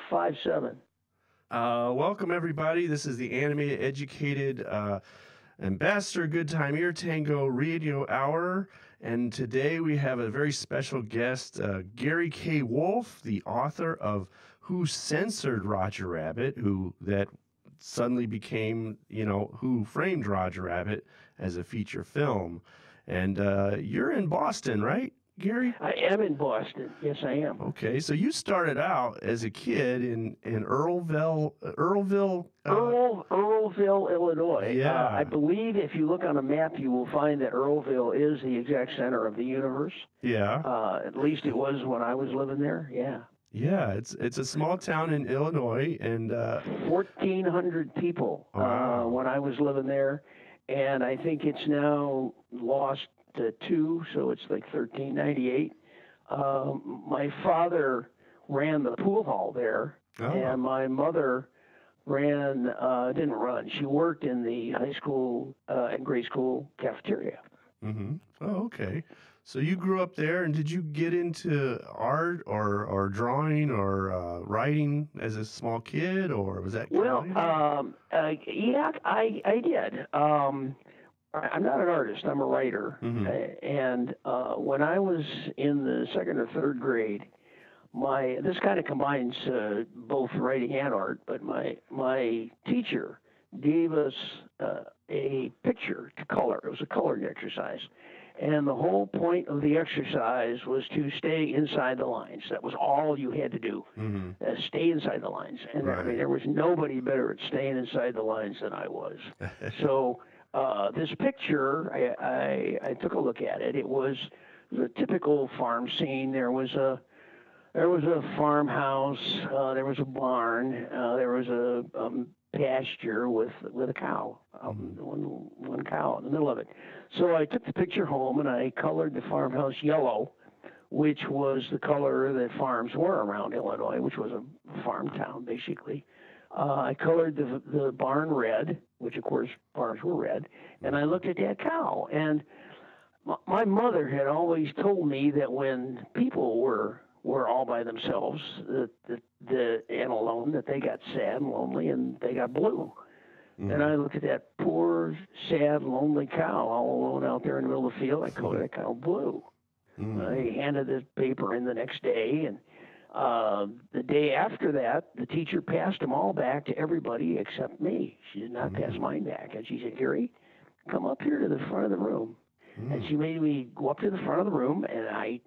57. Welcome, everybody. This is the Animateducated Ambassador Good Time Ear Tango Radio Hour. And today we have a very special guest, Gary K. Wolf, the author of Who Censored Roger Rabbit, that suddenly became, Who Framed Roger Rabbit as a feature film. And you're in Boston, right, Gary? I am in Boston. Yes, I am. Okay, so you started out as a kid in Earlville, Illinois. Yeah. I believe if you look on a map, you will find that Earlville is the exact center of the universe. Yeah. At least it was when I was living there. Yeah. Yeah, it's a small town in Illinois, and 1,400 people Wow. when I was living there, and I think it's now lost to 2, so it's like 1,398. My father ran the pool hall there, and my mother didn't run. She worked in the high school and grade school cafeteria. Mm-hmm. Oh, okay. So you grew up there, and did you get into art or drawing or writing as a small kid, or was that? Well, yeah, I did. I'm not an artist. I'm a writer. Mm-hmm. And when I was in the second or third grade, this kind of combines both writing and art. But my teacher gave us a picture to color. It was a coloring exercise, and the whole point of the exercise was to stay inside the lines. That was all you had to do. Mm-hmm. Stay inside the lines. And Right. I mean, there was nobody better at staying inside the lines than I was. So. This picture, I took a look at it. It was a typical farm scene. There was a farmhouse. There was a barn. There was a pasture with a cow. One cow in the middle of it. So I took the picture home and I colored the farmhouse yellow, which was the color that farms were around Illinois, which was a farm town basically. I colored the barn red, which of course farms were red, and I looked at that cow. And my mother had always told me that when people were all by themselves, and alone, that they got sad and lonely and they got blue. Mm-hmm. And I looked at that poor, sad, lonely cow all alone out there in the middle of the field. I colored that cow blue. Mm-hmm. I handed the paper in the next day, and the day after that, the teacher passed them all back to everybody except me. She did not pass mine back. And she said, Gary, come up here to the front of the room. And she made me go up to the front of the room, and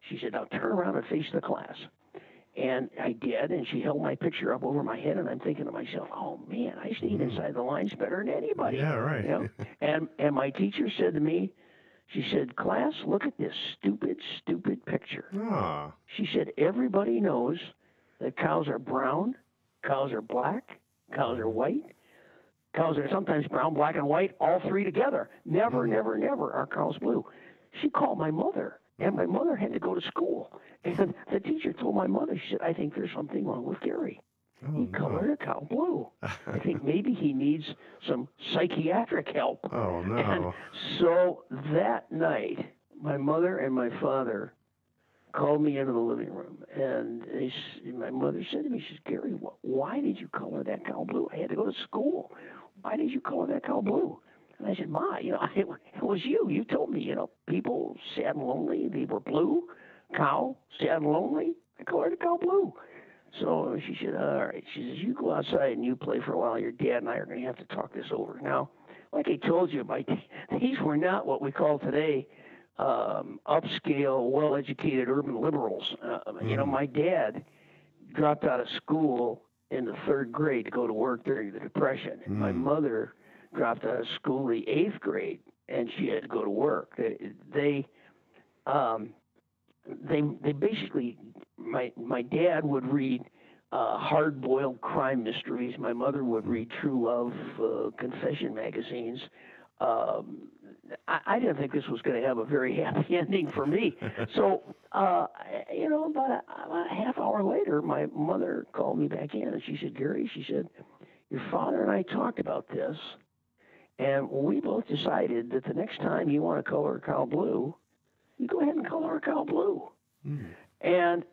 she said, now turn around and face the class. And I did, and she held my picture up over my head, and I'm thinking to myself, oh, man, I stayed inside the lines better than anybody. Yeah, right. You know? And my teacher said to me, she said, class, look at this stupid picture. Ah. She said, everybody knows that cows are brown, cows are black, cows are white, cows are sometimes brown, black, and white, all three together. Never are cows blue. She called my mother, and my mother had to go to school. And the teacher told my mother, she said, I think there's something wrong with Gary. He colored a cow blue. I think maybe he needs some psychiatric help. Oh, no. And so that night, my mother and my father called me into the living room, and my mother said to me, she said, Gary, why did you color that cow blue? I had to go to school. Why did you color that cow blue? And I said, Ma, it was you. You told me, people sad and lonely, they were blue. Cow, sad and lonely, I colored a cow blue. So she said, all right. She says, you go outside and you play for a while. Your dad and I are going to have to talk this over. Now, like I told you, these were not what we call today upscale, well-educated urban liberals. My dad dropped out of school in the third grade to go to work during the Depression. And my mother dropped out of school the eighth grade, and she had to go to work. They basically, my dad would read hard-boiled crime mysteries. My mother would read true love confession magazines. I didn't think this was going to have a very happy ending for me. So, about a half hour later, my mother called me back in, and she said, Gary, she said, your father and I talked about this, and we both decided that the next time you want to color a cow blue, you go ahead and color a cow blue. And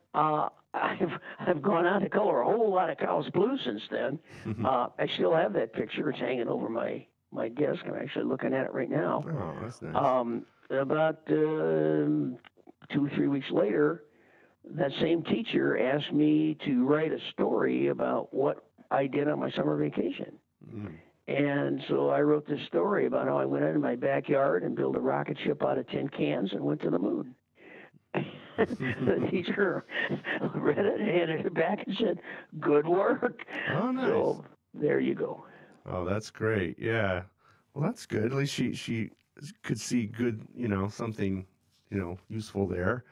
I've gone on to color a whole lot of cows blue since then. I still have that picture. It's hanging over my desk. I'm actually looking at it right now. Oh, that's nice. About 2-3 weeks later, that same teacher asked me to write a story about what I did on my summer vacation. Mm. And so I wrote this story about how I went into my backyard and built a rocket ship out of tin cans and went to the moon. The teacher read it and handed it back and said, "Good work." Oh, nice. So there you go. Oh, that's great. Yeah. Well, that's good. At least she could see good, something, useful there.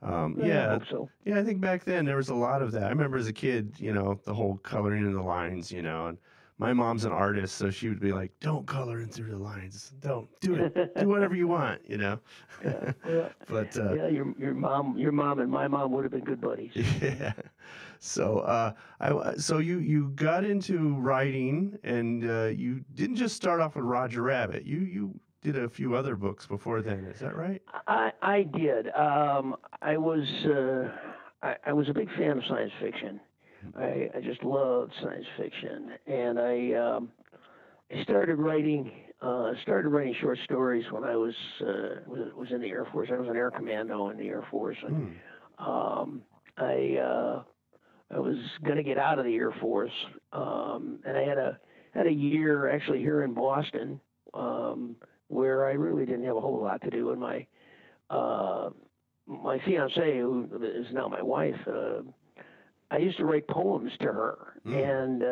I Yeah. hope so. Yeah, I think back then there was a lot of that. I remember as a kid, the whole coloring in the lines, and my mom's an artist, so she would be like, "Don't color in through the lines. Don't do it. Do whatever you want." Yeah. Well, But yeah, your mom and my mom would have been good buddies. yeah. So you got into writing, and you didn't just start off with Roger Rabbit. You did a few other books before then. Is that right? I did. I was a big fan of science fiction. I just loved science fiction, and I started writing short stories when I was in the Air Force. I was an air commando in the Air Force, and I was going to get out of the Air Force, and I had a year actually here in Boston, where I really didn't have a whole lot to do, and my fiancée, who is now my wife, I used to write poems to her, and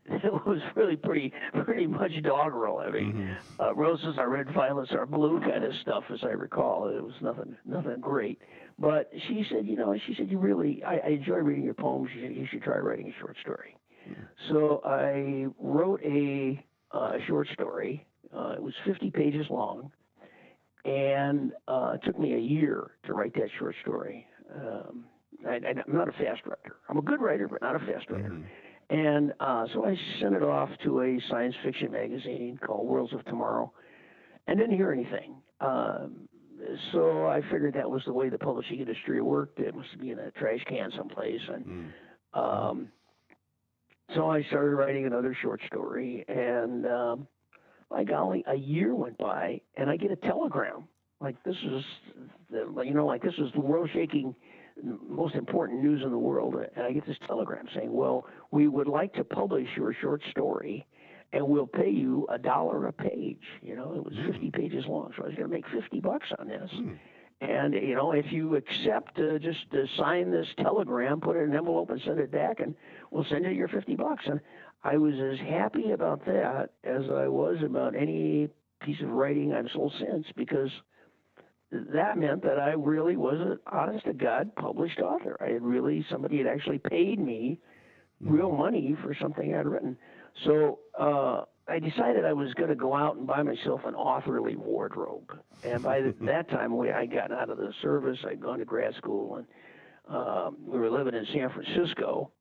it was really pretty much doggerel. I mean, roses are red, violets are blue kind of stuff, as I recall. It was nothing great. But she said, I enjoy reading your poems. She said, you should try writing a short story. So I wrote a short story. It was 50 pages long, and it took me a year to write that short story. I'm not a fast writer. I'm a good writer, but not a fast writer. And so I sent it off to a science fiction magazine called Worlds of Tomorrow, and didn't hear anything. So I figured that was the way the publishing industry worked. It must be in a trash can someplace. And so I started writing another short story, and by golly, a year went by, and I get a telegram. Like this is the world-shaking, most important news in the world. And I get this telegram saying, well, we would like to publish your short story, and we'll pay you $1 a page. It was 50 pages long, so I was going to make $50 on this. And, if you accept, just sign this telegram, put it in an envelope and send it back, and we'll send you your $50. And I was as happy about that as I was about any piece of writing I've sold since, because that meant that I really was an honest-to-God published author. Somebody had actually paid me real money for something I'd written. So I decided I was going to go out and buy myself an authorly wardrobe. And by that time, I'd gotten out of the service. I'd gone to grad school, and we were living in San Francisco.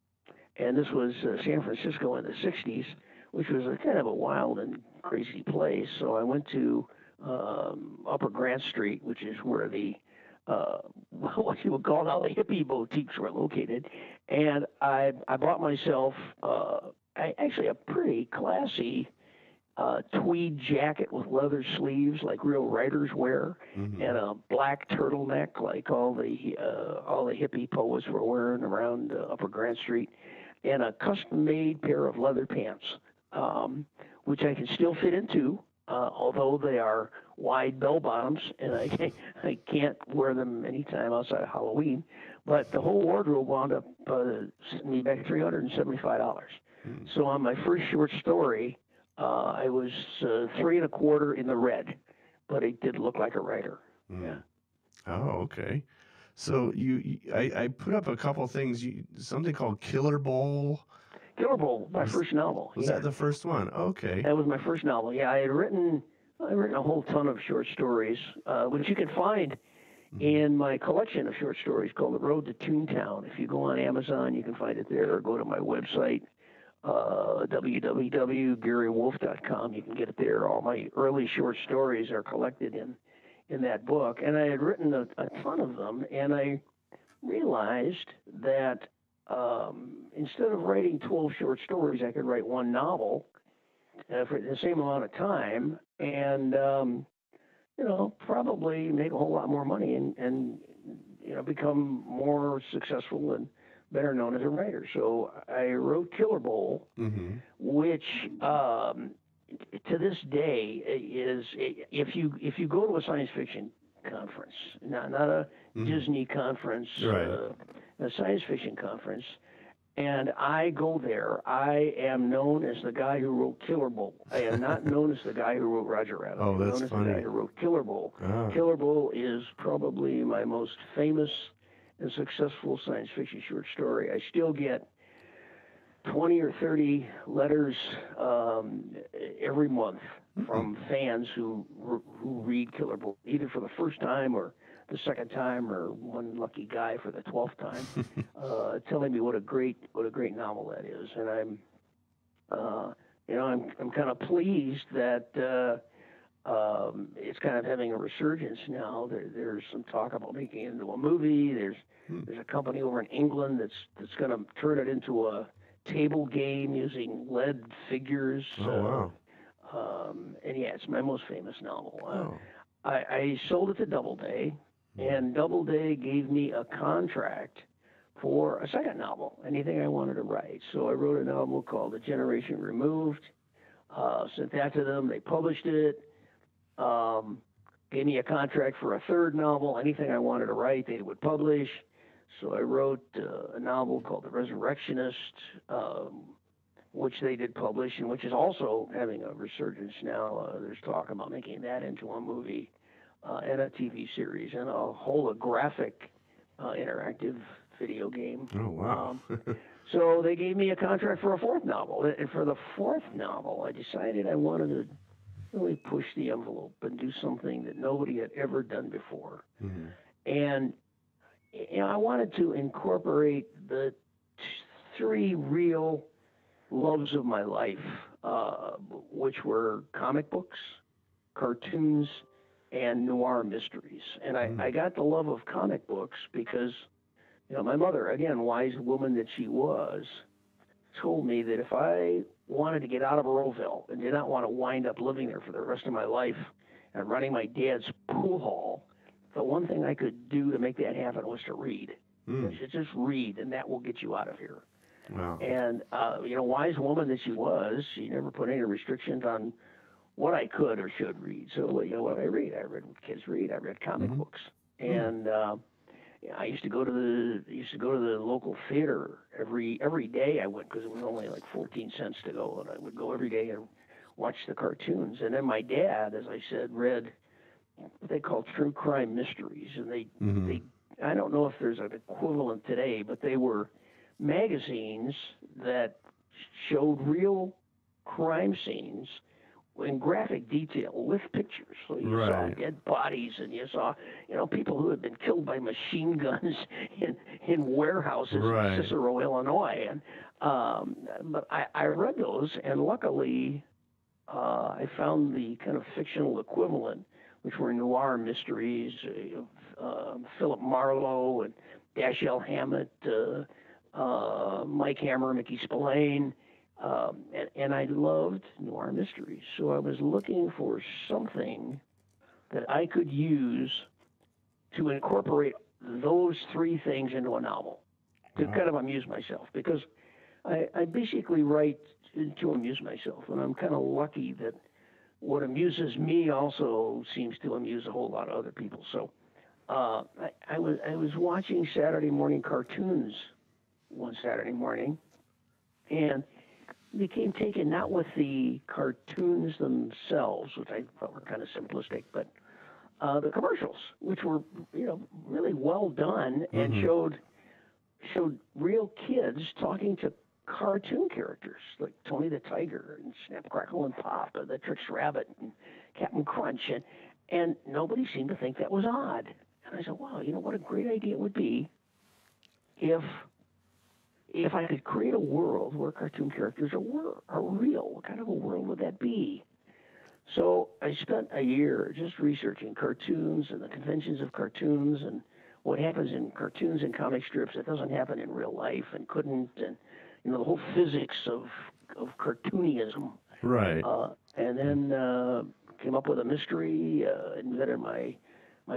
And this was San Francisco in the 60s, which was a kind of a wild and crazy place. So I went to Upper Grant Street, which is where the what you would call now the hippie boutiques were located, and I bought myself actually a pretty classy tweed jacket with leather sleeves like real writers wear, and a black turtleneck like all the hippie poets were wearing around Upper Grant Street, and a custom-made pair of leather pants, which I can still fit into. Although they are wide bell bottoms, and I can't wear them anytime outside of Halloween, but the whole wardrobe wound up sending me back $375. So on my first short story, I was 3 1/4 in the red, but it did look like a writer. Yeah. Oh, okay. So I put up a couple things. Something called Killer Bowl. Killer Bowl, my first novel. Was that the first one? Okay. That was my first novel. Yeah, I'd written a whole ton of short stories, which you can find in my collection of short stories called The Road to Toontown. If you go on Amazon, you can find it there, or go to my website, www.garywolf.com. You can get it there. All my early short stories are collected in that book. And I had written a ton of them, and I realized that instead of writing 12 short stories, I could write one novel for the same amount of time, and probably make a whole lot more money and become more successful and better known as a writer. So I wrote Killer Bowl, Mm-hmm. which to this day is if you go to a science fiction conference, not a Disney conference, Right. a science fiction conference, and I go there, I am known as the guy who wrote Killer Bowl. I am not known as the guy who wrote Roger Rabbit. Oh, I'm that's known as funny. the guy who wrote Killer Bowl. Ah. Killer Bowl is probably my most famous and successful science fiction short story. I still get 20 or 30 letters every month from fans who read Killer Bowl, either for the first time or the second time, or one lucky guy for the 12th time, telling me what a great novel that is. And I'm kind of pleased that it's kind of having a resurgence now. There's some talk about making it into a movie. There's a company over in England that's going to turn it into a table game using lead figures. Oh, wow. And yeah, it's my most famous novel. Oh. I sold it to Doubleday, and Doubleday gave me a contract for a second novel, anything I wanted to write. So I wrote a novel called A Generation Removed, sent that to them. They published it, gave me a contract for a third novel, anything I wanted to write, they would publish. So I wrote a novel called The Resurrectionist, which they did publish, and which is also having a resurgence now. There's talk about making that into a movie and a TV series and a holographic interactive video game. Oh, wow. So they gave me a contract for a fourth novel. And for the fourth novel, I decided I wanted to really push the envelope and do something that nobody had ever done before. Mm-hmm. And I wanted to incorporate the three real loves of my life, which were comic books, cartoons, and noir mysteries. And I got the love of comic books because, my mother, again, wise woman that she was, told me that if I wanted to get out of Earlville and did not want to wind up living there for the rest of my life and running my dad's pool hall, the one thing I could do to make that happen was to read. I should just read, and that will get you out of here. Wow. And, wise woman that she was, she never put any restrictions on what I could or should read. So, what I read, I read what kids read. I read comic books. And I used to go to the local theater every day. I went because it was only like 14 cents to go, and I would go every day and watch the cartoons. And then my dad, as I said, read what they call true crime mysteries, and they I don't know if there's an equivalent today, but they were magazines that showed real crime scenes in graphic detail with pictures. So you saw dead bodies, and you saw, people who had been killed by machine guns in warehouses in Cicero, Illinois. And but I read those, and luckily I found the kind of fictional equivalent, which were noir mysteries, Philip Marlowe and Dashiell Hammett, Mike Hammer, Mickey Spillane. And I loved noir mysteries. So I was looking for something that I could use to incorporate those three things into a novel to kind of amuse myself. Because I basically write to amuse myself, and I'm kind of lucky that what amuses me also seems to amuse a whole lot of other people. So I was watching Saturday morning cartoons one Saturday morning, and became taken not with the cartoons themselves, which I thought were kind of simplistic, but the commercials, which were really well done and showed real kids talking to cartoon characters like Tony the Tiger and Snap, Crackle, and Pop, and the Trix Rabbit and Captain Crunch, and nobody seemed to think that was odd. And I said, wow, what a great idea it would be if I could create a world where cartoon characters are real. What kind of a world would that be? So I spent a year just researching cartoons and the conventions of cartoons and what happens in cartoons and comic strips that doesn't happen in real life and couldn't, and the whole physics of cartoonism. Right. And then came up with a mystery, invented my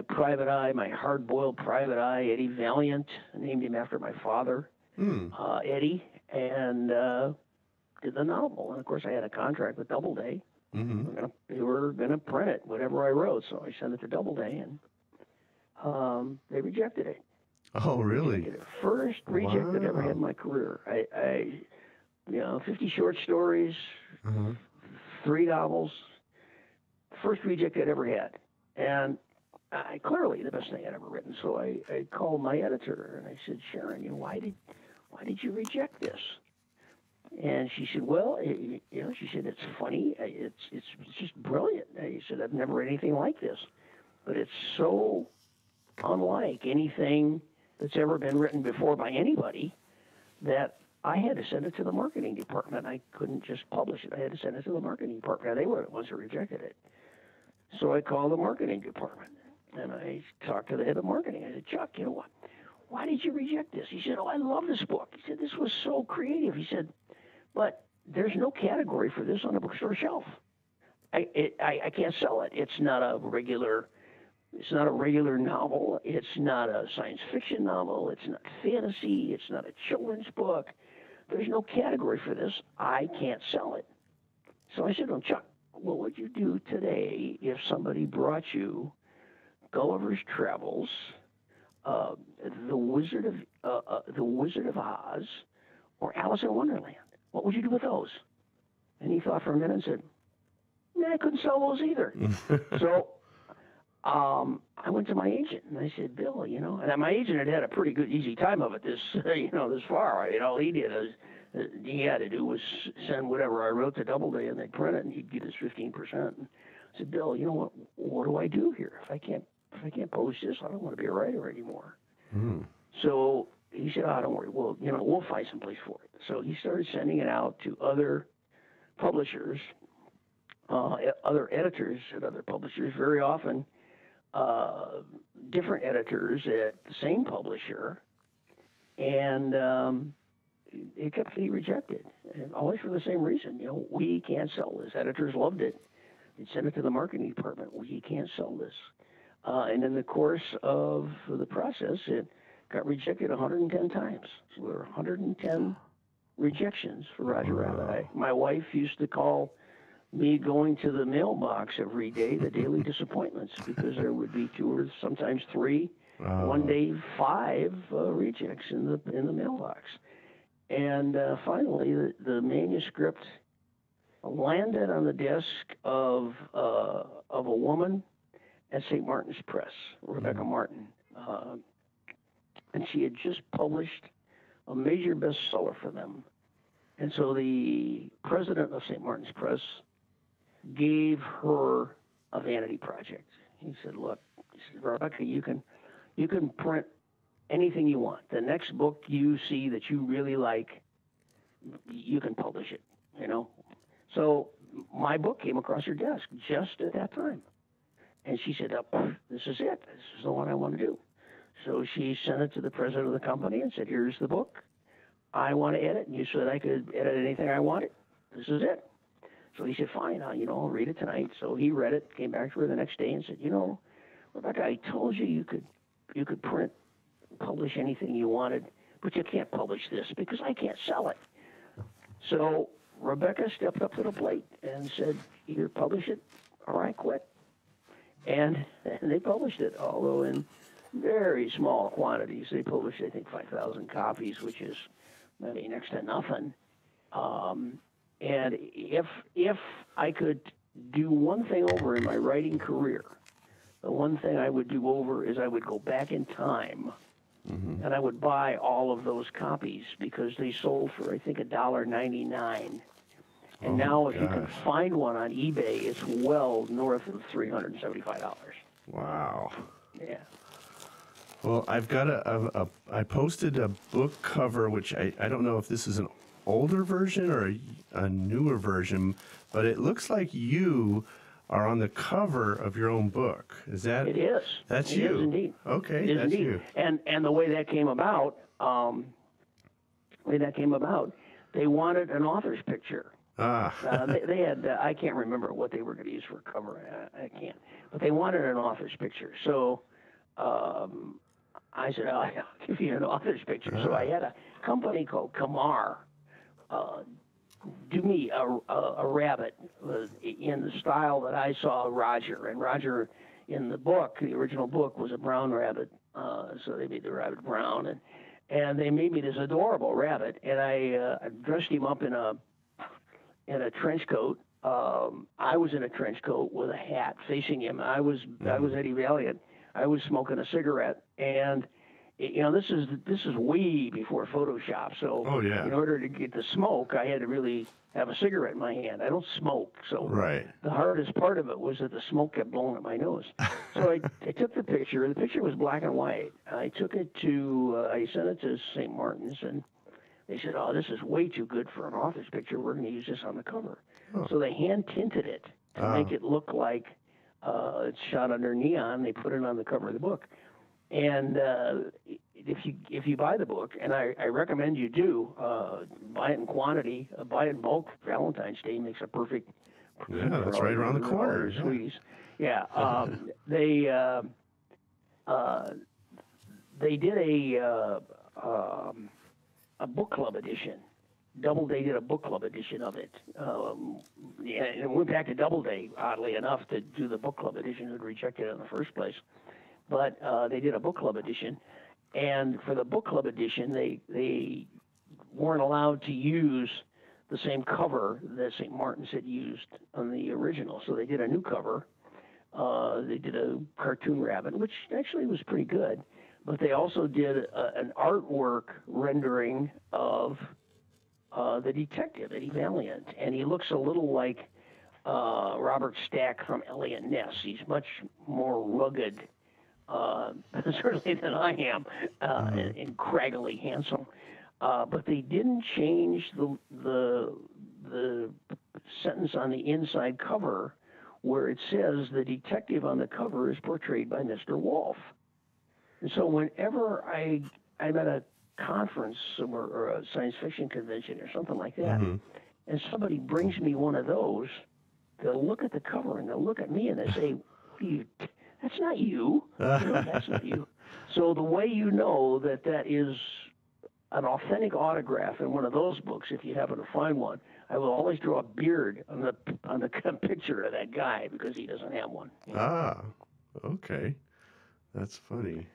private eye, my hard-boiled private eye, Eddie Valiant. I named him after my father, Eddie, and did the novel. And of course, I had a contract with Doubleday. They were gonna print it, whatever I wrote. So I sent it to Doubleday, and they rejected it. Oh, really? First reject I'd ever had in my career. I 50 short stories, 3 novels. First reject I'd ever had, and clearly the best thing I'd ever written. So I called my editor and I said, Sharon, why did you reject this? And she said, well, she said, it's funny. It's just brilliant. I said, I've never read anything like this, but it's so unlike anything that's ever been written before by anybody that I had to send it to the marketing department. I couldn't just publish it. I had to send it to the marketing department. They were the ones who rejected it. So I called the marketing department, and I talked to the head of marketing. I said, Chuck, what? Why did you reject this? He said, oh, I love this book. He said, this was so creative. He said, but there's no category for this on the bookstore shelf. I can't sell it. It's not a regular novel. It's not a science fiction novel. It's not fantasy. It's not a children's book. There's no category for this. I can't sell it. So I said to him, Chuck, what would you do today if somebody brought you Gulliver's Travels, The Wizard of Oz, or Alice in Wonderland? What would you do with those? And he thought for a minute and said, I couldn't sell those either. So I went to my agent and I said, Bill, and my agent had a pretty good, easy time of it this far. All he did is, he had to do was send whatever I wrote to Doubleday and they'd print it and he'd get his 15%. And I said, Bill, what do I do here? If I can't publish this, I don't want to be a writer anymore. So he said, don't worry, we'll find some place for it. So he started sending it out to other publishers, other editors at other publishers, very often different editors at the same publisher, and it kept getting rejected, and always for the same reason. We can't sell this. Editors loved it. They'd send it to the marketing department. We can't sell this. And in the course of the process, it got rejected 110 times. There were 110 rejections for Roger Rabbit. My wife used to call me going to the mailbox every day the daily disappointments, because there would be 2 or sometimes 3, one day 5 rejects in the mailbox. And finally, the manuscript landed on the desk of a woman at St. Martin's Press, Rebecca Martin, and she had just published a major bestseller for them. And so the president of St. Martin's Press gave her a vanity project. He said, look, Rebecca, you can print anything you want. The next book you see that you really like, you can publish it, So my book came across her desk just at that time. And she said, this is it. This is the one I want to do. So she sent it to the president of the company and said, here's the book. I want to edit. And you said I could edit anything I wanted. This is it. So he said, fine, I'll read it tonight. So he read it, came back to her the next day and said, Rebecca, I told you you could print, publish anything you wanted, but you can't publish this because I can't sell it. So Rebecca stepped up to the plate and said, either publish it or I quit. And they published it, although in very small quantities. They published, I think, 5,000 copies, which is maybe next to nothing. And if I could do one thing over in my writing career, the one thing I would do over is I would go back in time, and I would buy all of those copies because they sold for, I think, $1.99. And now if you can find one on eBay, it's well north of $375. Wow. Yeah. Well, I've got I posted a book cover, which I don't know if this is an older version or a newer version, but it looks like you are on the cover of your own book. Is that? It is. That's it you. Is indeed. Okay, It is that's indeed. you. And the way that came about, they wanted an author's picture. They had, I can't remember what they were going to use for a cover. I can't. But they wanted an author's picture. So I said, I'll give you an author's picture. So I had a company called Kamar do me a rabbit in the style that I saw Roger. And Roger, in the book, the original book, was a brown rabbit. So they made the rabbit brown. And they made me this adorable rabbit. And I dressed him up in a trench coat. I was in a trench coat with a hat facing him. I was Eddie Valiant. I was smoking a cigarette, and this is way before Photoshop. So in order to get the smoke, I had to really have a cigarette in my hand. I don't smoke, so the hardest part of it was that the smoke kept blowing at my nose. So I took the picture. The picture was black and white. I took it I sent it to St. Martin's, and they said, "Oh, this is way too good for an author's picture. We're going to use this on the cover." Oh. So they hand tinted it to make it look like it's shot under neon. They put it on the cover of the book. And if you buy the book, and I recommend you do, buy it in quantity, buy it in bulk. Valentine's Day makes a perfect. Yeah, that's right around the corner. Sweeties. Yeah. They did a book club edition. Doubleday did a book club edition of it. And it went back to Doubleday, oddly enough, to do the book club edition, who'd rejected it in the first place. But they did a book club edition. And for the book club edition, they weren't allowed to use the same cover that St. Martin's had used on the original. So they did a new cover. They did a cartoon rabbit, which actually was pretty good. But they also did an artwork rendering of the detective, Eddie Valiant. And he looks a little like Robert Stack from Elliot Ness. He's much more rugged, certainly than I am, and craggily handsome. But they didn't change the sentence on the inside cover where it says the detective on the cover is portrayed by Mr. Wolf. And so whenever I'm at a conference or a science fiction convention or something like that, and somebody brings me one of those, they'll look at the cover and they'll look at me and they say, "That's not you. That's not you." So the way you know that is an authentic autograph in one of those books, if you happen to find one, I will always draw a beard on the picture of that guy because he doesn't have one. Okay, that's funny.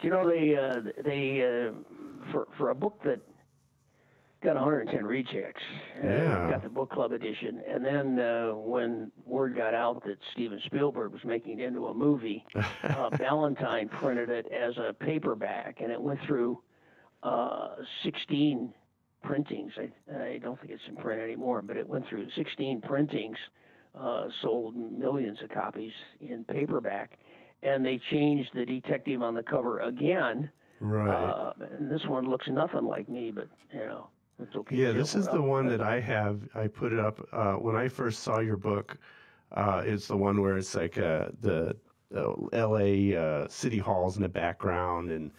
You know, they for a book that got 110 rejects, got the book club edition, and then when word got out that Steven Spielberg was making it into a movie, Ballantine printed it as a paperback, and it went through 16 printings. I don't think it's in print anymore, but it went through 16 printings, sold millions of copies in paperback. And they changed the detective on the cover again. Right. And this one looks nothing like me, but, it's okay. Yeah, this is the one that I have. I put it up when I first saw your book. It's the one where it's like the L.A. City Hall's in the background, and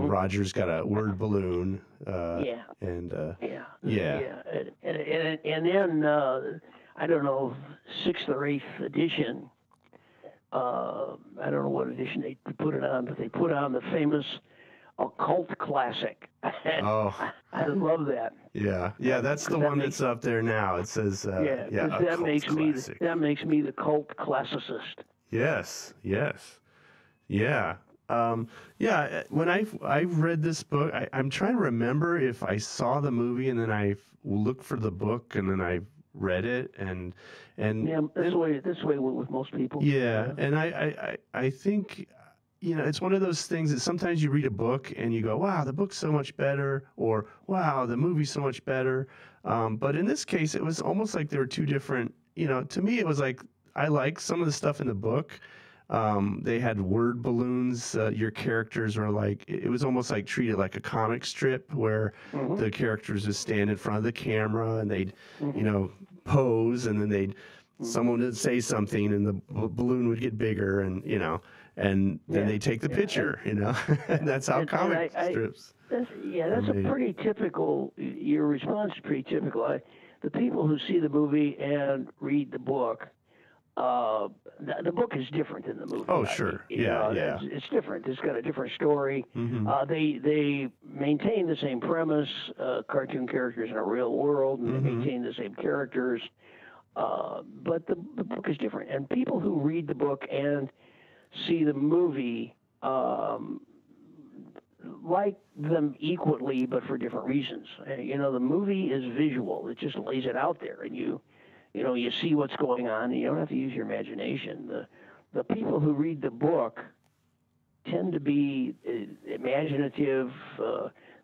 Roger's got a word balloon. And then, I don't know, 6th or 8th edition, I don't know what edition they put it on, but they put on the famous occult classic. I love that. Yeah, that's the one that's up there now. It says, that makes me the cult classicist. Yes. Yeah. When I've read this book, I'm trying to remember if I saw the movie and then I looked for the book and then I read it and this way with most people. Yeah, and I think it's one of those things that sometimes you read a book and you go, wow, the book's so much better, or wow, the movie's so much better. But in this case, it was almost like there were two different. To me, it was like I like some of the stuff in the book. They had word balloons. Your characters were like, it was almost like treated like a comic strip where the characters would stand in front of the camera and they'd, pose, and then they'd someone would say something, and the balloon would get bigger, and and then they take the picture, and that's how comic strips. That's a pretty typical. Your response is pretty typical. The people who see the movie and read the book, the book is different than the movie. Oh, sure. Yeah. It's different. It's got a different story. Mm-hmm. They maintain the same premise, cartoon characters in a real world, and they maintain the same characters. But the book is different. And people who read the book and see the movie like them equally, but for different reasons. The movie is visual. It just lays it out there, and you see what's going on, and you don't have to use your imagination. The people who read the book tend to be imaginative.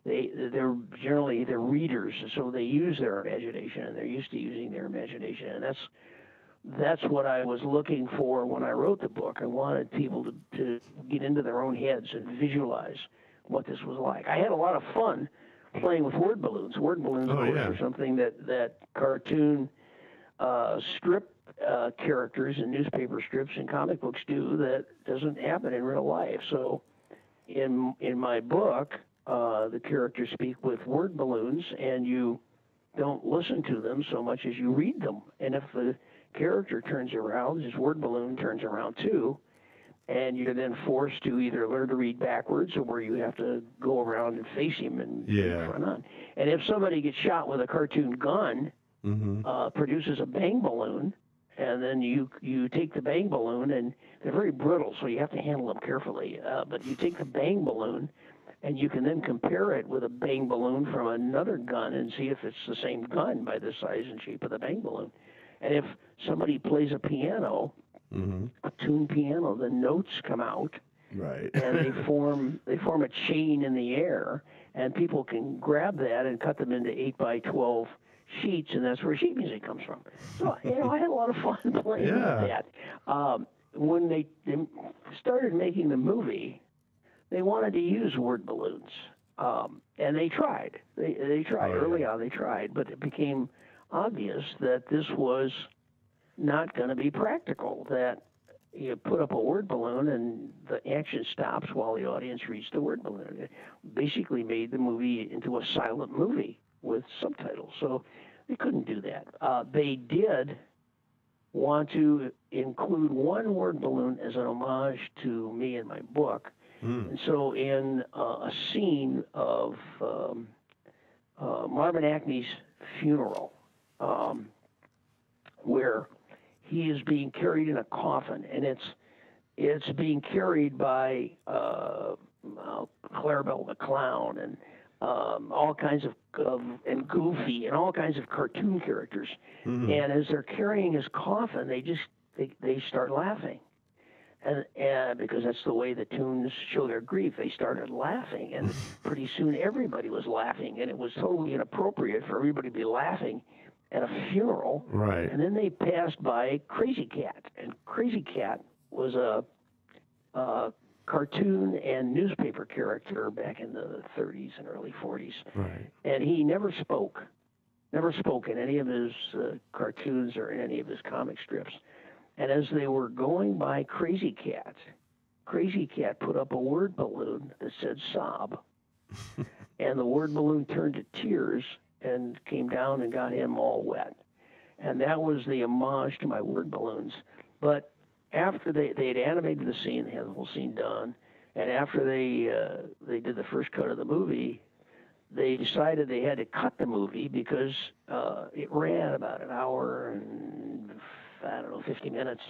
They're generally readers, so they use their imagination, and they're used to using their imagination, and that's what I was looking for when I wrote the book. I wanted people to get into their own heads and visualize what this was like. I had a lot of fun playing with word balloons. Word balloons, of course, are something that cartoon strip characters and newspaper strips and comic books do that doesn't happen in real life. So in my book, the characters speak with word balloons, and you don't listen to them so much as you read them. And if the character turns around, his word balloon turns around too, and you're then forced to either learn to read backwards, or where you have to go around and face him and front on. And if somebody gets shot with a cartoon gun, produces a bang balloon, and then you take the bang balloon, and they're very brittle, so you have to handle them carefully. But you take the bang balloon, and you can then compare it with a bang balloon from another gun and see if it's the same gun by the size and shape of the bang balloon. And if somebody plays a piano, a tuned piano, the notes come out, right, and they form a chain in the air, and people can grab that and cut them into 8x12 sheets, and that's where sheet music comes from. So I had a lot of fun playing with that. When they started making the movie, they wanted to use word balloons, and they tried. They tried early on. They tried, but it became obvious that this was not going to be practical. That you put up a word balloon and the action stops while the audience reads the word balloon. It basically made the movie into a silent movie with subtitles. So they couldn't do that. They did want to include one word balloon as an homage to me in my book. And so in a scene of Marvin Acme's funeral, where he is being carried in a coffin, and it's being carried by Clarabelle the Clown and all kinds of and Goofy and all kinds of cartoon characters. And as they're carrying his coffin, they start laughing. And because that's the way the tunes show their grief, they started laughing, and pretty soon everybody was laughing, and it was totally inappropriate for everybody to be laughing at a funeral. Right. And then they passed by Crazy Cat, and Crazy Cat was a cartoon and newspaper character back in the 30s and early 40s. Right. And he never spoke in any of his cartoons or in any of his comic strips. And as they were going by Crazy Cat put up a word balloon that said sob. And the word balloon turned to tears and came down and got him all wet. And that was the homage to my word balloons. But after they had animated the scene, they had the whole scene done, and after they did the first cut of the movie, they decided they had to cut the movie because it ran about an hour and 50 minutes,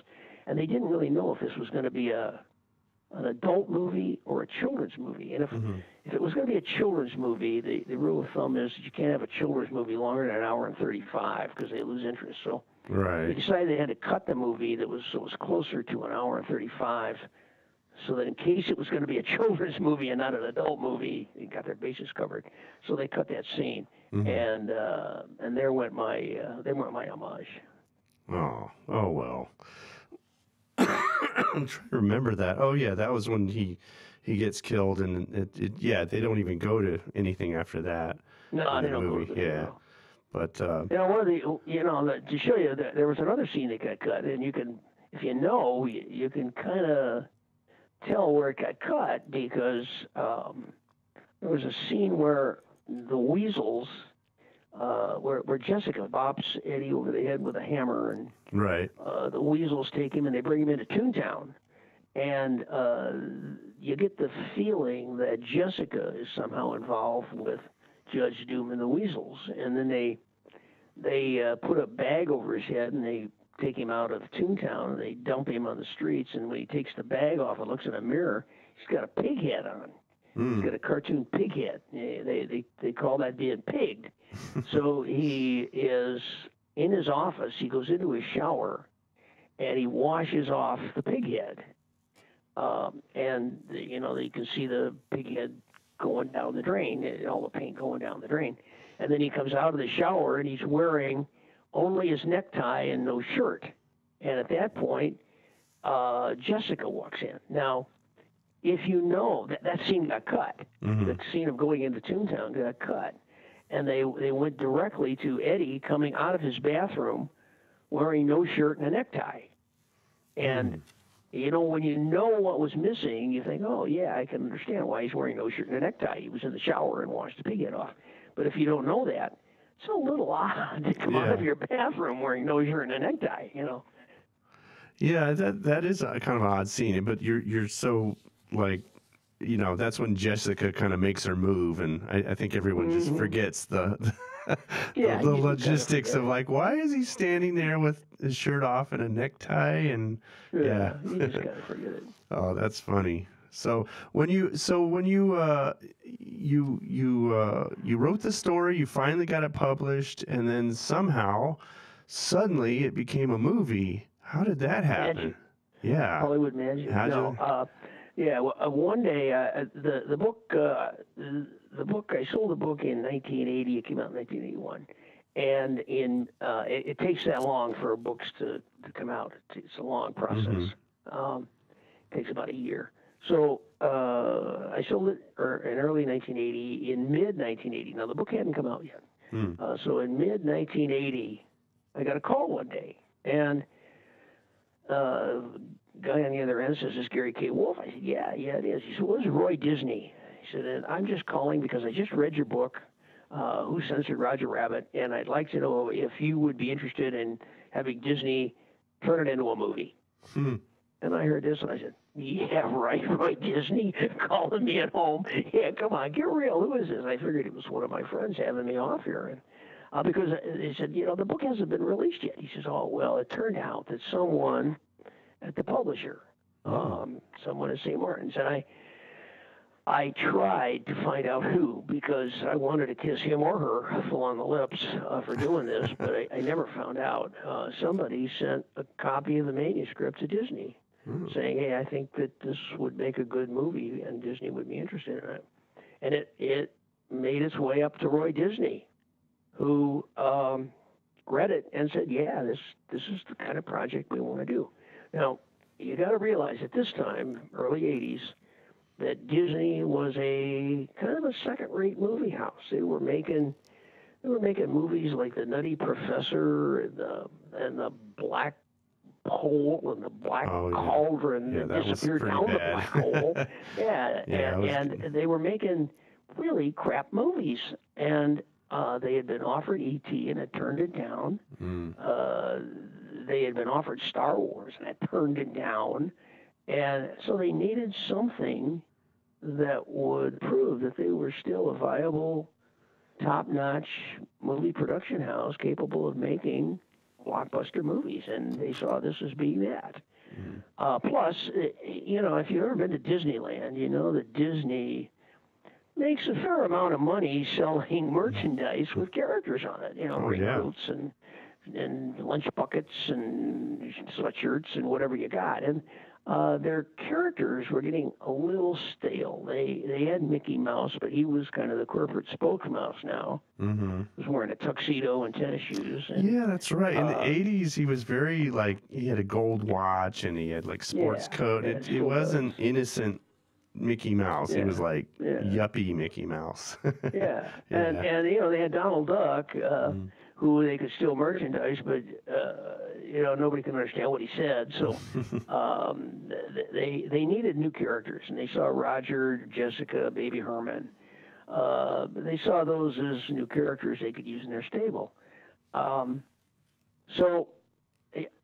and they didn't really know if this was going to be an adult movie or a children's movie. And if it was going to be a children's movie, the rule of thumb is you can't have a children's movie longer than an hour and 35 because they lose interest. So they decided they had to cut the movie that was closer to an hour and 35, so that in case it was going to be a children's movie and not an adult movie, they got their bases covered. So they cut that scene, and there went my homage. Oh well. I'm trying to remember that. Oh yeah, that was when he gets killed, and they don't even go to anything after that. No, they don't go to yeah. But One of the, to show you that there was another scene that got cut, and you can, if you know, you can kind of tell where it got cut because there was a scene where the weasels, where Jessica bops Eddie over the head with a hammer, and right. The weasels take him and they bring him into Toontown, and you get the feeling that Jessica is somehow involved with Judge Doom and the weasels, and then they put a bag over his head and they take him out of Toontown and they dump him on the streets, and when he takes the bag off and looks in a mirror, he's got a pig head on. He's got a cartoon pig head. They call that being pigged. So he is in his office. He goes into his shower and he washes off the pig head. And you can see the pig head going down the drain, all the paint going down the drain. And then he comes out of the shower and he's wearing only his necktie and no shirt. And at that point, Jessica walks in. Now, if you know that scene got cut, the scene of going into Toontown got cut, and they went directly to Eddie coming out of his bathroom wearing no shirt and a necktie. And when you know what was missing, you think, oh yeah, I can understand why he's wearing no shirt and a necktie. He was in the shower and washed the pig head off. But if you don't know that, it's a little odd to come out of your bathroom wearing no shirt and a necktie. Yeah, that is a kind of an odd scene, but you're so like, that's when Jessica kind of makes her move, and I think everyone just forgets the logistics of like, why is he standing there with his shirt off and a necktie, and you just gotta forget it. Oh, that's funny. So when you wrote the story, you finally got it published, and then suddenly it became a movie. How did that happen? Magic. Yeah, Hollywood magic. One day the book I sold the book in 1980. It came out in 1981, and it takes that long for books to come out. It's a long process. It takes about a year. So I sold it in early 1980. In mid 1980, now the book hadn't come out yet. So in mid 1980, I got a call one day, and guy on the other end says, "Is this Gary K. Wolf?" I said, yeah, it is. He said, "Well, this is Roy Disney." He said, "And I'm just calling because I just read your book, Who Censored Roger Rabbit, and I'd like to know if you would be interested in having Disney turn it into a movie." And I heard this, and I said, "Yeah, right, Roy Disney calling me at home. Yeah, come on, get real. Who is this?" I figured it was one of my friends having me off here. And because they said, the book hasn't been released yet. He says, "Oh, well, it turned out that someone at the publisher, someone at St. Martin's," and I tried to find out who, because I wanted to kiss him or her full on the lips for doing this, but I never found out. Somebody sent a copy of the manuscript to Disney, saying, "Hey, I think that this would make a good movie, and Disney would be interested in it." And it made its way up to Roy Disney, who read it and said, "Yeah, this is the kind of project we want to do." Now, you got to realize at this time, early 80s, that Disney was a kind of a second-rate movie house. They were making movies like The Nutty Professor and the Black Hole and the Black Cauldron that disappeared down the Black Hole. And they were making really crap movies, and they had been offered E.T. and had turned it down. They had been offered Star Wars and had turned it down. And so they needed something that would prove that they were still a viable, top-notch movie production house capable of making blockbuster movies. And they saw this as being that. Plus, if you've ever been to Disneyland, you know that Disney makes a fair amount of money selling merchandise with characters on it. Raincoats and lunch buckets and sweatshirts and whatever you got. And their characters were getting a little stale. They had Mickey Mouse, but he was kind of the corporate spokesmouse now. He was wearing a tuxedo and tennis shoes. And, that's right. In the 80s, he was very, he had a gold watch and he had, sports coat. It wasn't innocent Mickey Mouse. He was yuppie Mickey Mouse. And they had Donald Duck, who they could steal merchandise, but nobody could understand what he said. So they needed new characters, and they saw Roger, Jessica, Baby Herman. They saw those as new characters they could use in their stable. So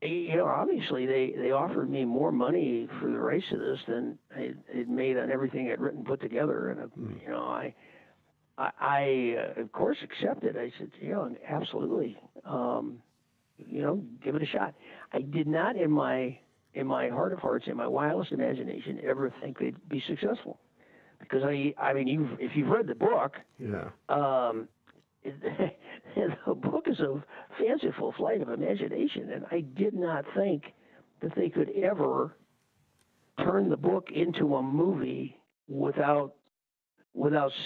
obviously they offered me more money for the rights to this than I'd made on everything I'd written put together, and I of course accepted. I said, absolutely, give it a shot. I did not in my heart of hearts, in my wildest imagination, ever think they'd be successful, because if you've read the book, the book is a fanciful flight of imagination, and I did not think that they could ever turn the book into a movie without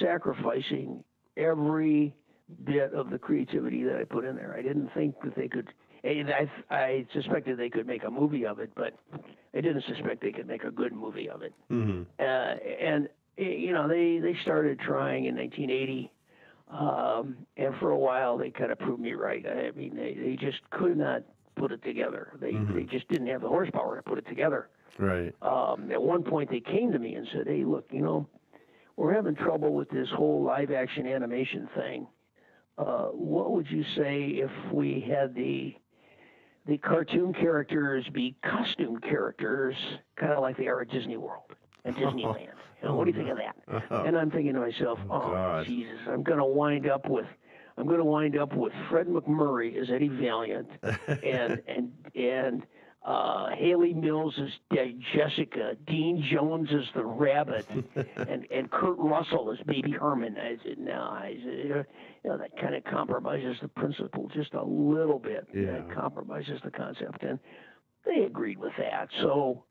sacrificing every bit of the creativity that I put in there. I didn't think that they could. I suspected they could make a movie of it, but I didn't suspect they could make a good movie of it. Mm-hmm. And they started trying in 1980. And for a while, they kind of proved me right. I mean, they just could not put it together. They just didn't have the horsepower to put it together. Right. At one point, they came to me and said, "Hey, look, we're having trouble with this whole live-action animation thing. What would you say if we had the cartoon characters be costume characters, kind of like they are at Disney World and Disneyland? What do you think of that?" And I'm thinking to myself, God. Jesus, I'm going to wind up with Fred McMurray as Eddie Valiant, and Haley Mills as Jessica, Dean Jones as the Rabbit, and Kurt Russell as Baby Herman. I said, no, that kind of compromises the principle just a little bit. Yeah. That compromises the concept, and they agreed with that. So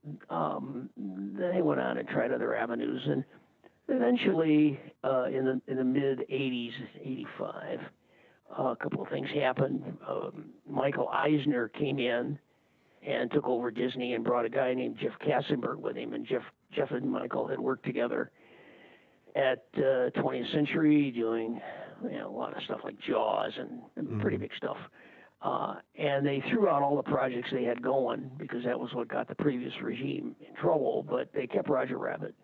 they went on and tried other avenues, and eventually, in the mid '80s, '85, a couple of things happened. Michael Eisner came in and took over Disney and brought a guy named Jeff Kassenberg with him, and Jeff and Michael had worked together at 20th Century doing a lot of stuff like Jaws and pretty big stuff. And they threw out all the projects they had going because that was what got the previous regime in trouble, but they kept Roger Rabbit.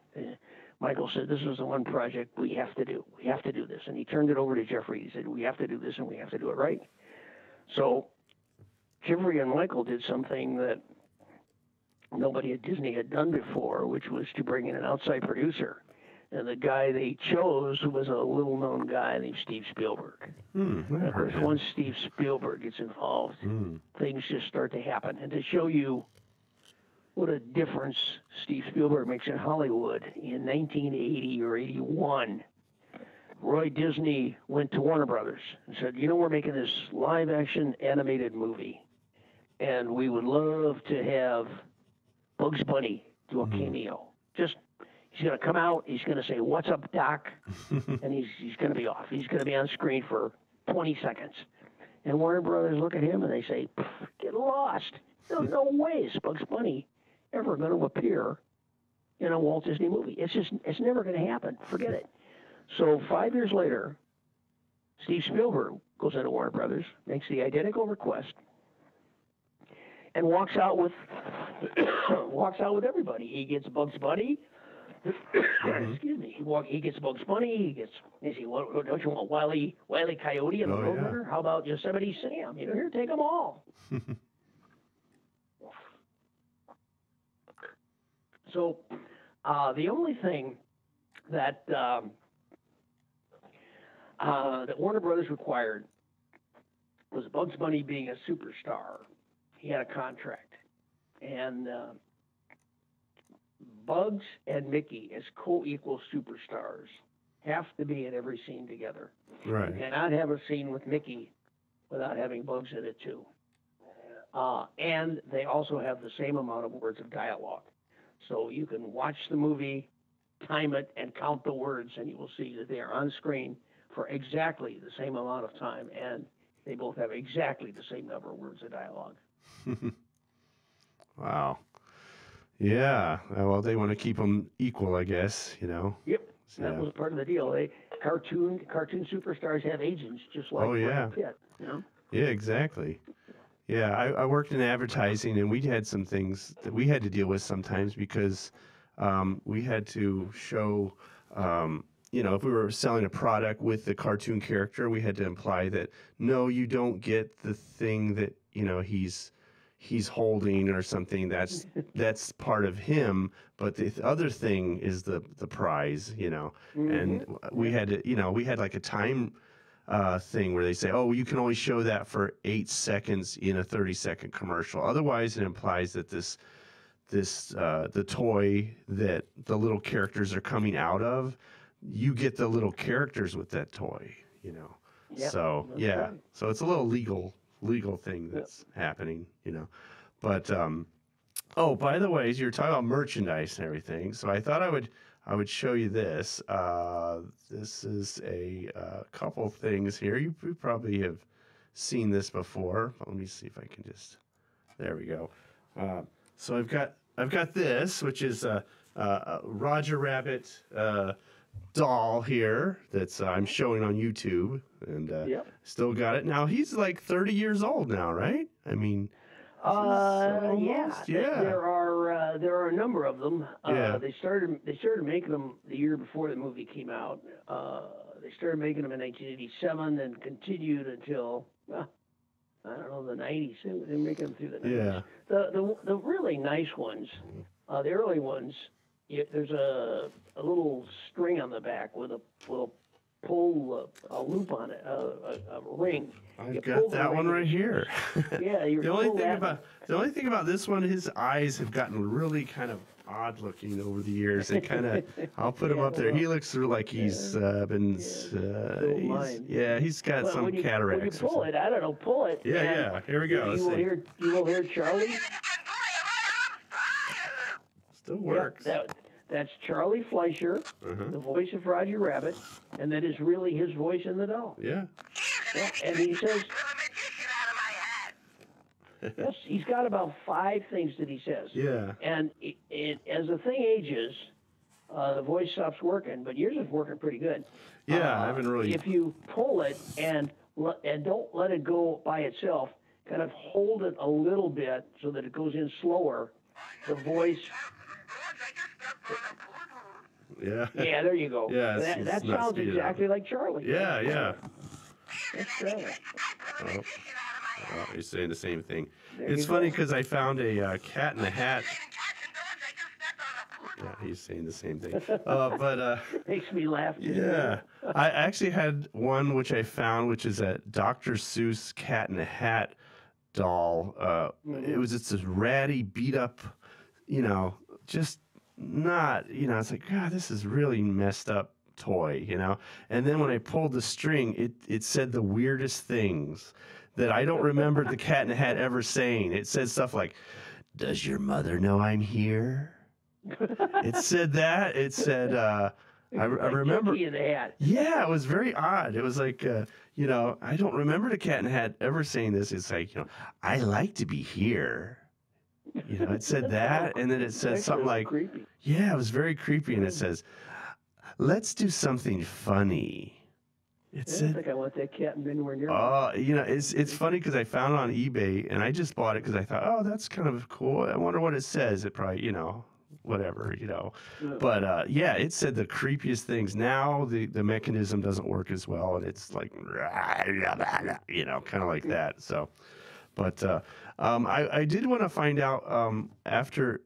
Michael said, "This is the one project we have to do. We have to do this." And he turned it over to Jeffrey. He said, "We have to do this, and we have to do it right." So Jeffrey and Michael did something that nobody at Disney had done before, which was to bring in an outside producer. And the guy they chose was a little-known guy named Steve Spielberg. And of course, once Steve Spielberg gets involved, things just start to happen. And to show you what a difference Steve Spielberg makes in Hollywood, in 1980 or 81, Roy Disney went to Warner Brothers and said, "We're making this live-action animated movie, and we would love to have Bugs Bunny do a cameo. He's going to come out, he's going to say, 'What's up, Doc?' and he's going to be off. He's going to be on screen for 20 seconds. And Warner Brothers look at him and they say, 'Get lost. There's no way is Bugs Bunny ever going to appear in a Walt Disney movie. It's never going to happen. Forget it.' So 5 years later, Steve Spielberg goes into Warner Brothers, makes the identical request, and walks out with everybody. He gets Bugs Bunny. Excuse me. He gets Bugs Bunny. Don't you want Wile E. Coyote and the Roadrunner? How about Yosemite Sam? Here, take them all. So the only thing that Warner Brothers required was Bugs Bunny being a superstar. He had a contract, and Bugs and Mickey as co-equal superstars have to be in every scene together. Right. You cannot have a scene with Mickey without having Bugs in it too. And they also have the same amount of words of dialogue. So you can watch the movie, time it, and count the words, and you will see that they are on screen for exactly the same amount of time, and they both have exactly the same number of words of dialogue. Wow. Yeah. Well, they want to keep them equal, I guess, Yep. That Yeah. was part of the deal. Cartoon superstars have agents, just like Oh yeah. Brad Pitt. You know. Yeah, exactly. Yeah, I worked in advertising, and we had some things that we had to deal with sometimes because we had to show, if we were selling a product with the cartoon character, we had to imply that no, you don't get the thing that he's holding or something. That's part of him, but the other thing is the prize. Mm-hmm. And we had to, we had like a time thing where they say, oh, you can only show that for 8 seconds in a 30-second commercial. Otherwise, it implies that the toy that the little characters are coming out of, you get the little characters with that toy. Yep, So that's yeah, right. so it's a little legal thing Yep. that's happening. But oh, by the way, you're talking about merchandise and everything, so I thought I would show you this. This is a couple things here. You probably have seen this before. Let me see if I can just. There we go. So I've got this, which is a Roger Rabbit doll here that's I'm showing on YouTube, and Yep. still got it. Now he's like 30 years old now, right? I mean, this is almost, yeah. There are a number of them. Yeah. They started making them the year before the movie came out. They started making them in 1987 and continued until I don't know, the 90s. They're making them through the 90s. Yeah. The really nice ones, the early ones, there's a little string on the back with a little pull a loop on it, a ring. I've got that one right here. Yeah, the only thing about this one, his eyes have gotten really kind of odd looking over the years. They kind of, I'll put him up there. He looks like he's been, he's got some cataracts. When you pull it, I don't know, pull it. Yeah. Here we go. You will hear Charlie. Still works. That's Charlie Fleischer, the voice of Roger Rabbit, and that is really his voice in the doll. Yeah. And he says, yes, he's got about 5 things that he says. Yeah. And as the thing ages, the voice stops working, but yours is working pretty good. Yeah, I haven't really. If you pull it and don't let it go by itself, kind of hold it a little bit so that it goes in slower, the voice. Yeah. Yeah, there you go. Yeah, that sounds exactly like Charlie. Yeah. That's right. Oh, he's saying the same thing. There It's you funny go. because I found a cat in a hat. Yeah, he's saying the same thing. But Makes me laugh. yeah, I actually had one which I found, which is a Dr. Seuss cat in a hat doll. It's this ratty, beat up, just not, it's like, God, this is really messed up toy, And then when I pulled the string, it said the weirdest things that I don't remember the cat in the hat ever saying. It said stuff like, "Does your mother know I'm here?" It said that. It said, I remember. Junkie in the hat. Yeah, it was very odd. It was like, I don't remember the cat in the hat ever saying this. It's like, I like to be here. It said that, and then it said something like, creepy. yeah, it was very creepy, and it says, "Let's do something funny." It I don't said, think I want that cat anywhere near me. oh, it's funny because I found it on eBay, and I just bought it because I thought, oh, that's kind of cool. I wonder what it says. It probably, whatever. But yeah, it said the creepiest things. Now the mechanism doesn't work as well, and it's like, kind of like that. So, but I did want to find out after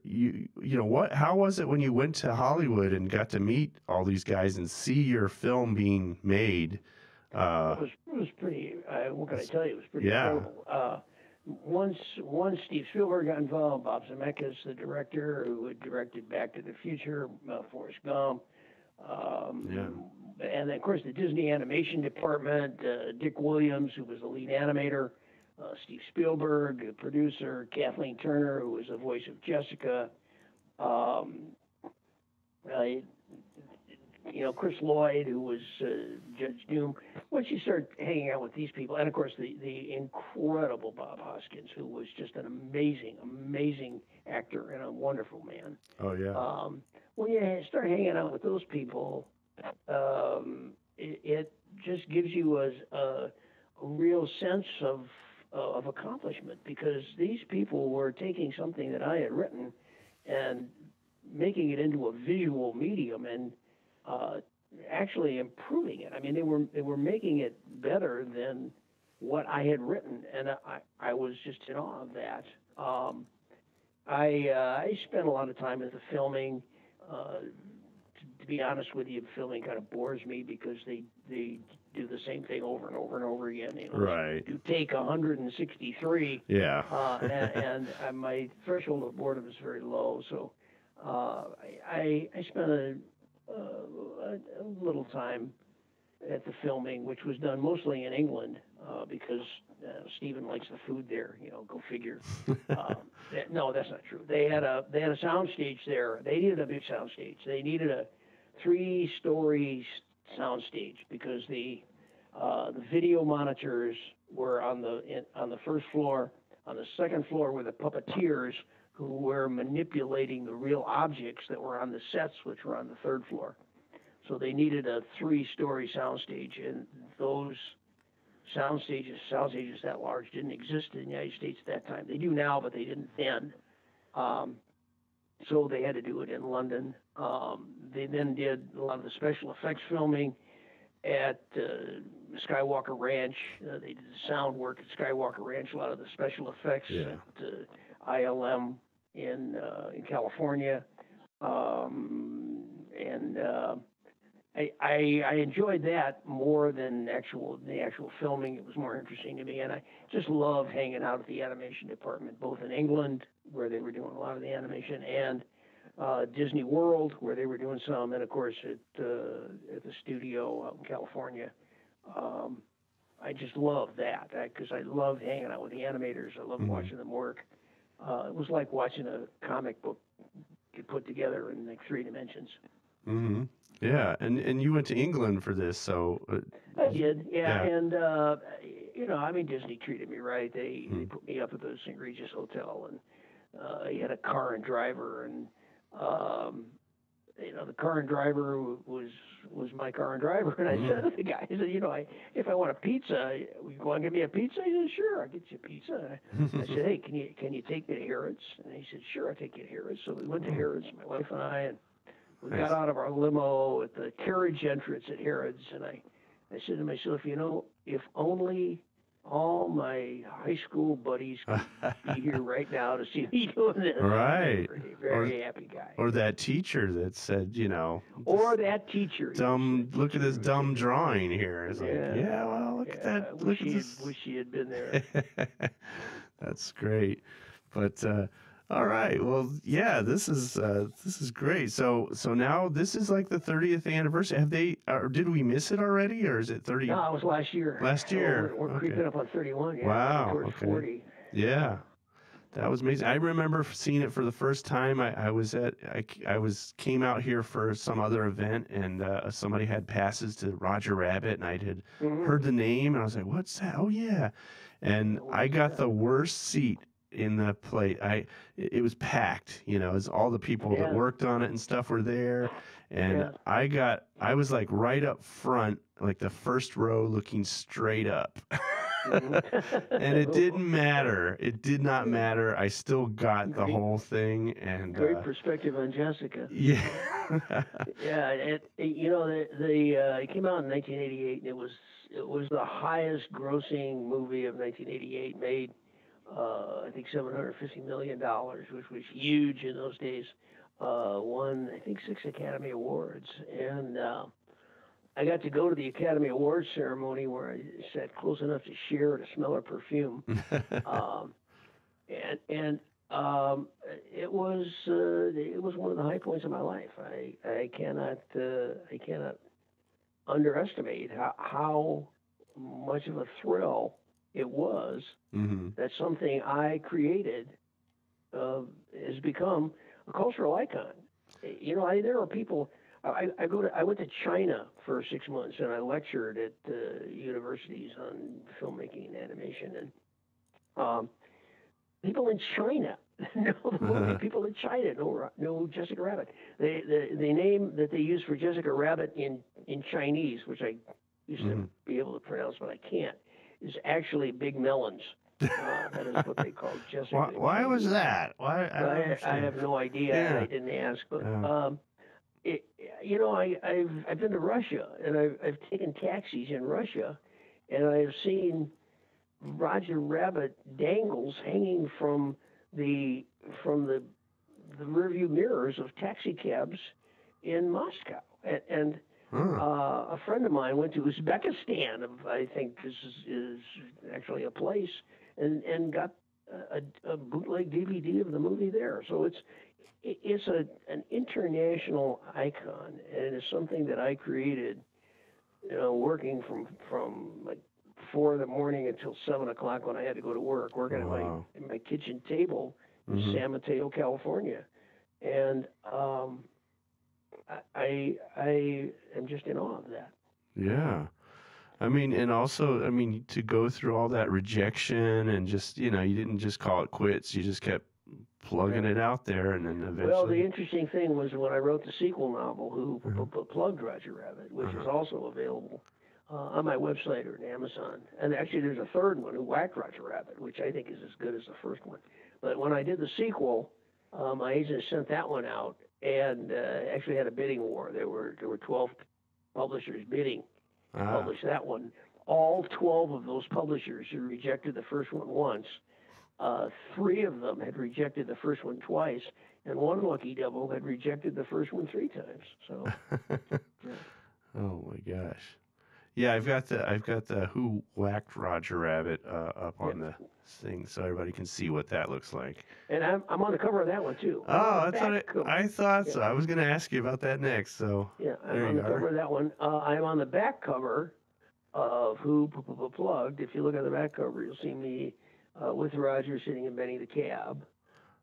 how was it when you went to Hollywood and got to meet all these guys and see your film being made? It was pretty. What can I tell you? It was pretty Yeah. incredible. Once Steve Spielberg got involved, Bob Zemeckis, the director who had directed Back to the Future, Forrest Gump, and then of course the Disney animation department, Dick Williams, who was the lead animator, Steve Spielberg, the producer, Kathleen Turner, who was the voice of Jessica, Chris Lloyd, who was Judge Doom. Once you start hanging out with these people, and of course the incredible Bob Hoskins, who was just an amazing actor and a wonderful man. Oh yeah. When you start hanging out with those people, it just gives you a real sense of accomplishment because these people were taking something that I had written and making it into a visual medium and uh, actually improving it. I mean, they were making it better than what I had written, and I was just in awe of that. Um, I spent a lot of time at the filming. To be honest with you, filming kind of bores me because they do the same thing over and over and over again. You know, Right. you take 163, Yeah. and my threshold of boredom is very low. So I spent a little time at the filming, which was done mostly in England because Stephen likes the food there. You know, go figure. No, that's not true. They had a sound stage there. They needed a big sound stage. They needed a three-story sound stage because the video monitors were on the first floor. On the second floor were the puppeteers who were manipulating the real objects that were on the sets, which were on the third floor. So they needed a three-story soundstage, and those sound stages that large didn't exist in the United States at that time. They do now, but they didn't then. Um, so they had to do it in London. They then did a lot of the special effects filming at Skywalker Ranch. They did the sound work at Skywalker Ranch, a lot of the special effects Yeah. at ILM in California. And I enjoyed that more than the actual filming. It was more interesting to me, and I just love hanging out at the animation department, both in England where they were doing a lot of the animation, and Disney World where they were doing some, and of course at the studio out in California. Um, I just love that because I love hanging out with the animators. I love Mhm. watching them work. It was like watching a comic book get put together in like three dimensions. Mhm. Yeah, and you went to England for this, so I did, yeah, yeah. and I mean, Disney treated me right. They Mhm. put me up at the St. Regis Hotel, and he had a car and driver, and um, the car and driver was my car and driver, and I said Mhm. to the guy, I said, if I want a pizza, you want to give me a pizza? He said, sure, I'll get you a pizza. I said, hey, can you take me to Harrods? And he said, sure, I'll take you to Harrods. So we went to Oh, Harrods, my wife and I, and we got nice. out of our limo at the carriage entrance at Harrods, and I said to myself, if only all my high school buddies could be here right now to see me doing this. Right. Very, Or very happy guy. or that teacher that said, Or this that teacher. look at this Teacher dumb drawing here. It's like, yeah, yeah, well, look at yeah. that. Look at this. Wish she had been there. That's great. But all right. Well, yeah, this is great. So now this is like the 30th anniversary. Have they or did we miss it already or is it 30 No, it was last year. last So year? we're Okay. creeping up on 31. Yeah, heading Wow. towards Okay. 40. Yeah. That was amazing. I remember seeing it for the first time. I came out here for some other event, and somebody had passes to Roger Rabbit, and I had Mm-hmm. heard the name, and I was like, "What's that?" Oh yeah, and I got the worst seat in the plate. It was packed, as all the people that Yeah, worked on it and stuff were there, and yeah. I was like right up front, like the first row, looking straight up. And it didn't matter. It did not matter. I still got the Great, whole thing, and great perspective on Jessica. yeah. Yeah, it came out in 1988, and it was the highest grossing movie of 1988. Made I think $750 million, which was huge in those days. Won I think 6 Academy Awards, and I got to go to the Academy Awards ceremony where I sat close enough to share the smell of perfume. Um, and it was one of the high points of my life. I cannot underestimate how much of a thrill it was hmm that something I created has become a cultural icon. There are people. I went to China for 6 months and I lectured at universities on filmmaking and animation, and um, people in China know the movie. People in China know Jessica Rabbit. The name that they use for Jessica Rabbit in Chinese, which I used to be able to pronounce, but I can't, is actually Big Melons. That is what they call Jessica. Why was that? Why? I have no idea, and I didn't ask. But I've been to Russia, and I've taken taxis in Russia, and I've seen Roger Rabbit dangles hanging from the rearview mirrors of taxi cabs in Moscow, and a friend of mine went to Uzbekistan. I think this is actually a place, and got a bootleg DVD of the movie there. So it's an international icon, and it's something that I created, working from like 4 in the morning until 7 o'clock when I had to go to work, working at my kitchen table in San Mateo, California, and I am just in awe of that. Yeah. I mean, and also, I mean, to go through all that rejection and just, you didn't just call it quits. You just kept plugging it out there, and then eventually. Well, the interesting thing was when I wrote the sequel novel, Who Plugged Roger Rabbit, which is also available on my website or on Amazon. And actually, there's a third one, Who Whacked Roger Rabbit, which I think is as good as the first one. But when I did the sequel, my agent sent that one out, and actually had a bidding war. There were 12 publishers bidding to publish that one. All 12 of those publishers had rejected the first one once. 3 of them had rejected the first one twice, and one lucky devil had rejected the first one 3 times. So, Oh my gosh. Yeah, I've got the Who Whacked Roger Rabbit up on the thing, so everybody can see what that looks like. And I'm on the cover of that one too. I thought so. I was going to ask you about that next. So yeah, I'm on the cover of that one. I'm on the back cover of Who Plugged. If you look at the back cover, you'll see me with Roger sitting in Benny the Cab.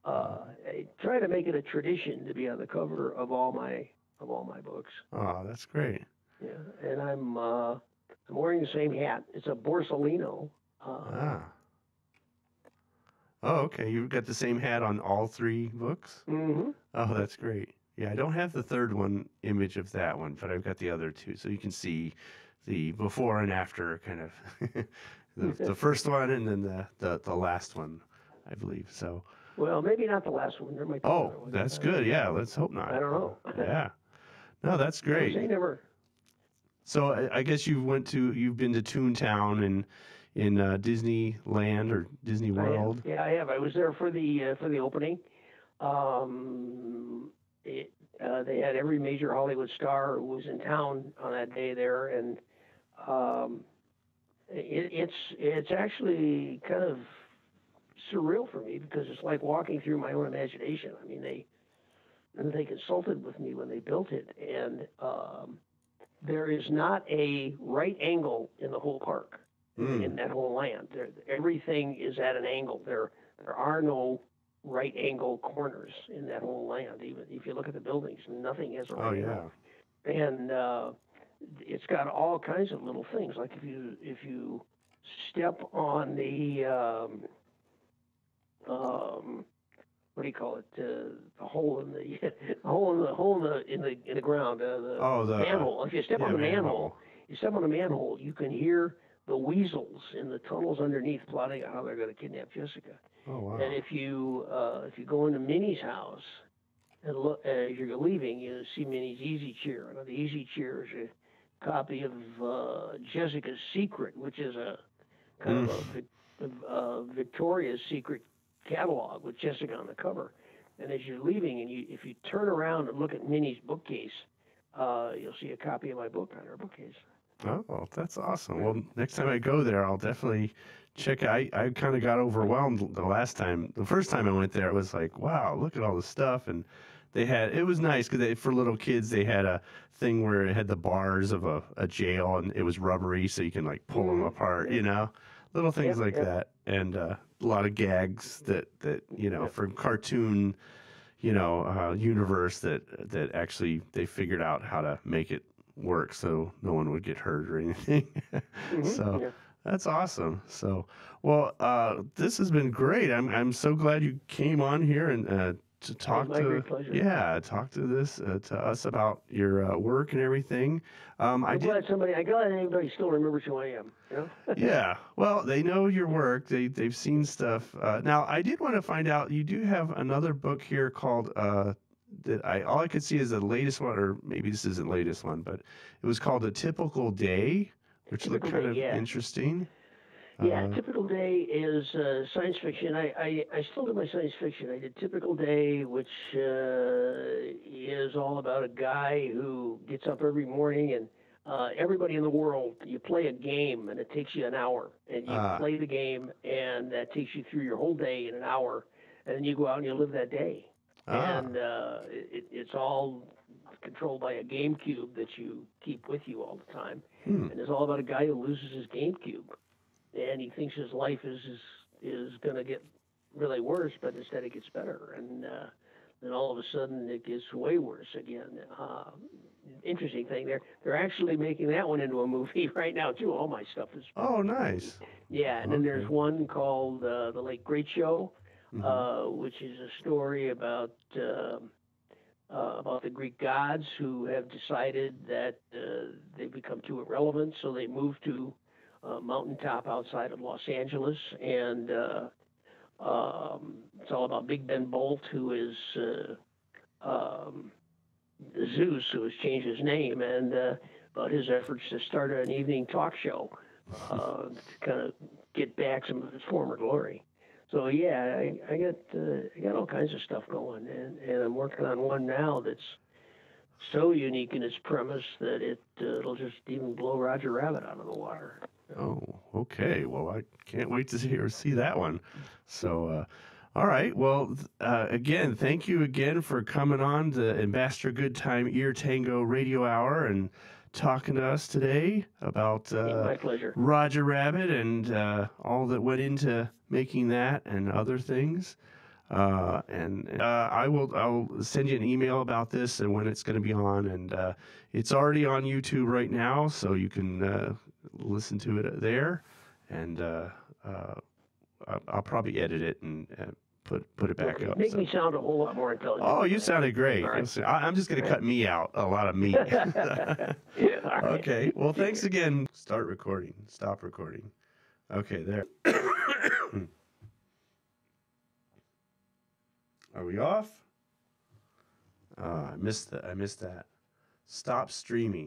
I try to make it a tradition to be on the cover of all my books. Oh, that's great. Yeah, and I'm wearing the same hat. It's a Borsalino. Oh, okay. You've got the same hat on all 3 books? Mm-hmm. Oh, that's great. Yeah, I don't have the third one image of that one, but I've got the other 2, so you can see the before and after kind of the first one and then the last one, I believe. So. Well, maybe not the last one. There might be another one. That's good. Yeah, let's hope not. I don't know. Yeah. No, that's great. Never. So I guess you've been to Toontown in Disneyland or Disney World. I have. I was there for the opening. They had every major Hollywood star who was in town on that day there, and it's actually kind of surreal for me because it's like walking through my own imagination. I mean, they consulted with me when they built it, and there is not a right angle in the whole park, in that whole land. Everything is at an angle. There are no right angle corners in that whole land. Even if you look at the buildings, nothing has a right angle. And it's got all kinds of little things. Like if you step on the what do you call it? The hole in the ground. The manhole. If you step on the manhole, you can hear the weasels in the tunnels underneath plotting out how they're going to kidnap Jessica. Oh wow! And if you go into Minnie's house and look as you're leaving, you see Minnie's easy chair. And on the easy chair is a copy of Jessica's Secret, which is a kind of a Victoria's Secret catalog with Jessica on the cover. And as you're leaving, and if you turn around and look at Minnie's bookcase, you'll see a copy of my book on her bookcase. Oh, that's awesome. Well, next time I go there, I'll definitely check. I kind of got overwhelmed the first time I went there. It was like, wow, look at all the stuff. And it was nice because for little kids, they had a thing where it had the bars of a jail, and it was rubbery, so you can like pull them apart, little things like that. And a lot of gags that from cartoon, universe that actually they figured out how to make it work so no one would get hurt or anything. So That's awesome. So, well, this has been great. I'm so glad you came on here and to talk My to great pleasure. talk to this to us about your work and everything. I'm glad anybody still remembers who I am. You know? Yeah. Well, they know your work. They've seen stuff. Now, I did want to find out. You do have another book here called that I all I could see is the latest one, or maybe this isn't the latest one, but it was called A Typical Day, which looked kind of Yeah. interesting. Yeah, Typical Day is science fiction. I still do my science fiction. I did Typical Day, which is all about a guy who gets up every morning and everybody in the world, you play a game and it takes you an hour. And you play the game and that takes you through your whole day in an hour. And then you go out and you live that day. And it's all controlled by a GameCube that you keep with you all the time. And it's all about a guy who loses his GameCube. And he thinks his life is going to get really worse, but instead it gets better. And then all of a sudden it gets way worse again. Interesting thing, they're actually making that one into a movie right now too. All my stuff is. Oh, nice. Yeah, and then there's one called The Late Great Show, which is a story about the Greek gods who have decided that they've become too irrelevant, so they move to mountaintop outside of Los Angeles, and it's all about Big Ben Bolt, who is Zeus, who has changed his name, and about his efforts to start an evening talk show to kind of get back some of his former glory. So yeah, I got all kinds of stuff going, and I'm working on one now that's so unique in its premise that it'll just even blow Roger Rabbit out of the water. Oh, okay. Well, I can't wait to see that one. So, all right. Well, again, thank you again for coming on the Ambassador Good Time Ear Tango Radio Hour and talking to us today about My pleasure. Roger Rabbit and all that went into making that and other things. I'll send you an email about this and when it's going to be on. And it's already on YouTube right now, so you can listen to it there. And I'll probably edit it and put it back up. Make me sound a whole lot more intelligent. Oh, you sounded great. Right. I'm just going to cut me out, a lot of me. Right. Okay. Well, thanks again. Start recording. Stop recording. Okay, there. Are we off? I missed that. Stop streaming.